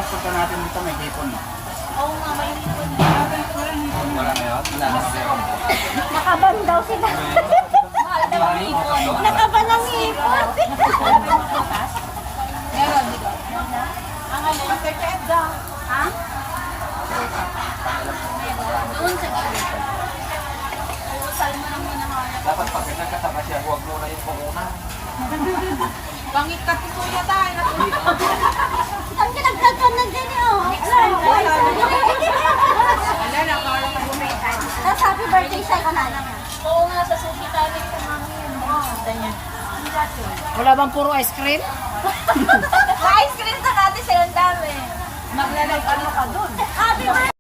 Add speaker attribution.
Speaker 1: pagpunta natin dito may hipon.
Speaker 2: Oo nga, may hipon.
Speaker 1: Wala ngayon? Wala na kasi.
Speaker 3: Nakaban daw sila.
Speaker 2: Mahal daw ang hipon.
Speaker 3: Nakaban ang hipon.
Speaker 2: Meron, di ba? Ang ano? Pagkakeda. Ha? Doon sa gilid. Usal mo nang minahanap.
Speaker 1: Dapat pag nagkasama siya, huwag muna yung panguna.
Speaker 2: Bangit ka tituya tayo.
Speaker 3: Ang kinagkagpan na din oh.
Speaker 2: Wala, nakawala ka bumita.
Speaker 3: Tapos happy birthday sa kanala.
Speaker 2: Oo nga, sa sushi tayo sa mami yun. Ganyan.
Speaker 4: Wala bang puro ice cream?
Speaker 2: Ice cream ka natin sa'yo ang dami. Maglalag ano ka dun?
Speaker 3: Happy birthday!